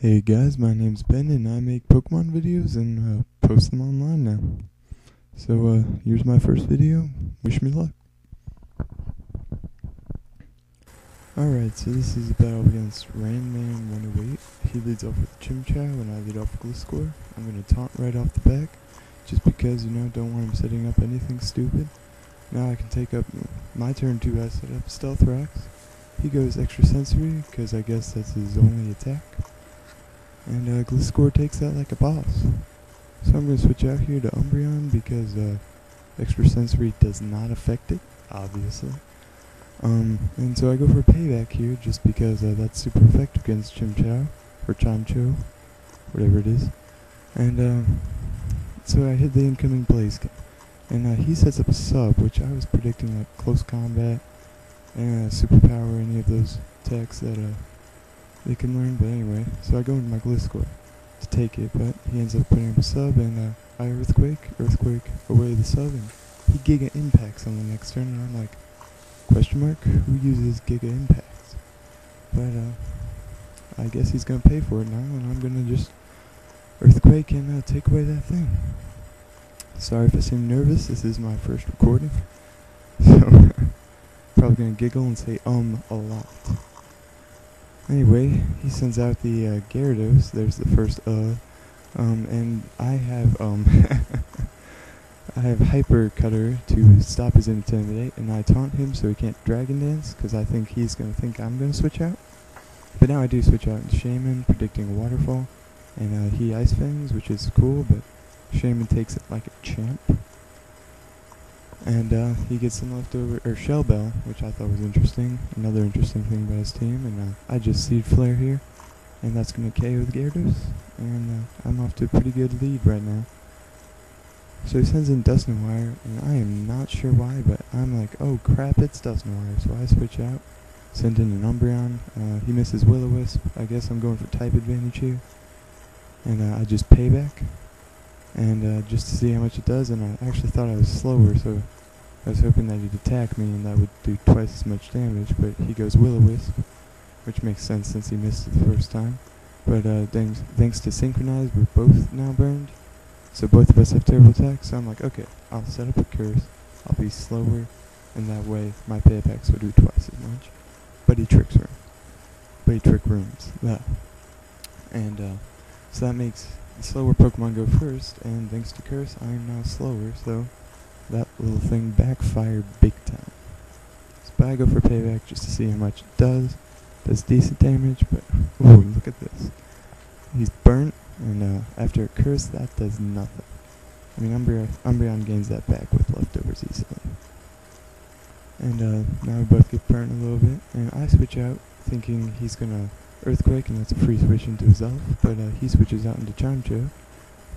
Hey guys, my name's Ben and I make Pokemon videos and post them online now. So here's my first video. Wish me luck. Alright, so this is a battle against Ranman108. He leads off with Chimchow and I lead off with Gliscor. I'm going to taunt right off the back, just because, don't want him setting up anything stupid. Now I can take up my turn 2. I set up Stealth Rocks. He goes Extra Sensory, because I guess that's his only attack. And Gliscor takes that like a boss. So I'm going to switch out here to Umbreon because Extra Sensory does not affect it, obviously. And so I go for Payback here just because that's super effective against Chimchow, or Chimcho, whatever it is. And so I hit the incoming Blaziken. And he sets up a sub, which I was predicting like close combat, and superpower, any of those attacks that they can learn, but anyway. So I go into my Gliscor to take it, but he ends up putting up a sub, and I Earthquake away the sub, and he Giga Impacts on the next turn, and I'm like, question mark, who uses Giga Impacts? But I guess he's gonna pay for it now, and I'm gonna just Earthquake and take away that thing. Sorry if I seem nervous, this is my first recording, so probably gonna giggle and say a lot. Anyway, he sends out the Gyarados. There's the first and I have I have Hyper Cutter to stop his Intimidate, and I taunt him so he can't Dragon Dance, because I think he's gonna think I'm gonna switch out. But now I do switch out into Shaman, predicting a Waterfall, and he Ice Fangs, which is cool, but Shaman takes it like a champ. And he gets some leftover, Shell Bell, which I thought was interesting. Another interesting thing about his team. And I just Seed Flare here, and that's going to KO the Gyarados. And I'm off to a pretty good lead right now. So he sends in Dusknoir, and I am not sure why, but I'm like, oh crap, it's Dusknoir. So I switch out, send in an Umbreon. He misses Will-O-Wisp. I guess I'm going for type advantage here. And I just Payback. And just to see how much it does, and I actually thought I was slower, so I was hoping that he'd attack me and that would do twice as much damage, but he goes Will-O-Wisp, which makes sense since he missed it the first time. But thanks to Synchronize, we're both now burned, so both of us have terrible attacks, so I'm like, okay, I'll set up a Curse, I'll be slower, and that way my paybacks will do twice as much. But he tricks her. But he trick rooms. That. And so that makes the slower Pokemon go first, and thanks to Curse, I am now slower, so that little thing backfired big time. So I go for Payback just to see how much it does. Does decent damage, but ooh, look at this. He's burnt, and after a Curse, that does nothing. I mean, Umbreon gains that back with leftovers easily. And now we both get burnt a little bit, and I switch out thinking he's gonna Earthquake, and that's a free switch into his elf, but he switches out into Chimcho,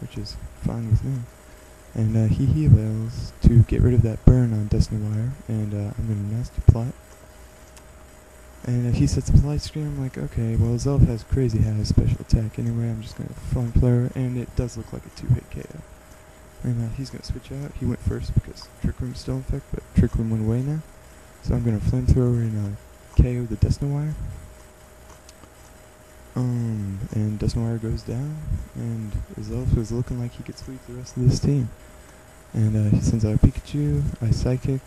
which is fine with me. And he heals to get rid of that burn on Dusknoir, and I'm going to Nasty Plot. And he sets up a Light Screen. I'm like, okay, well his elf has Crazy has special attack anyway, I'm just going to Flamethrower, and it does look like a 2-hit KO. And he's going to switch out. He went first because Trick Room's still in effect, but Trick Room went away now. So I'm going to Flamethrower and KO the Dusknoir. And Dusknoir goes down, and his elf is looking like he could sweep the rest of this team. And he sends out a Pikachu, I Psychic,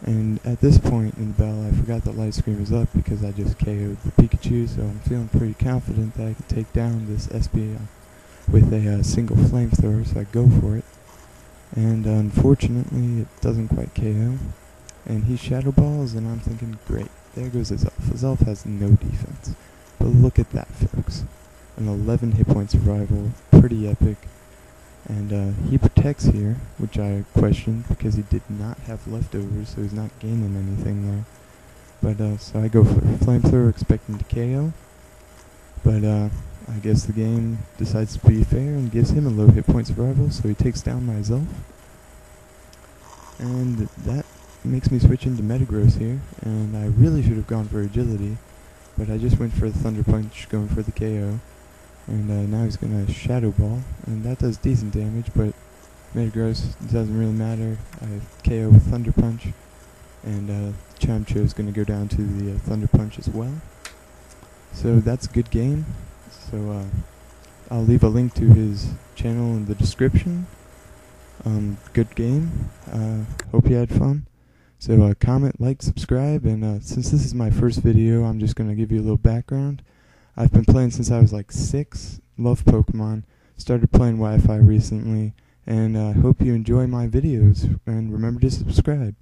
and at this point in the battle I forgot that Light Screen was up because I just KO'd the Pikachu, so I'm feeling pretty confident that I can take down this SB with a single Flamethrower, so I go for it. And unfortunately it doesn't quite KO, and he Shadow Balls, and I'm thinking, great, there goes his elf. His elf has no defense. But look at that, folks. An 11 hit point survival, pretty epic. And he protects here, which I questioned because he did not have leftovers, so he's not gaining anything there. But so I go for Flamethrower expecting to KO. But I guess the game decides to be fair and gives him a low hit point survival, so he takes down my Zelf. And that makes me switch into Metagross here, and I really should have gone for Agility. But I just went for the Thunder Punch, going for the KO. And now he's going to Shadow Ball, and that does decent damage, but Metagross doesn't really matter. I KO with Thunder Punch, and Chimcho is going to go down to the Thunder Punch as well. So that's a good game. So I'll leave a link to his channel in the description. Good game. Hope you had fun. So comment, like, subscribe, and since this is my first video, I'm just going to give you a little background. I've been playing since I was like 6, love Pokemon, started playing Wi-Fi recently, and hope you enjoy my videos, and remember to subscribe.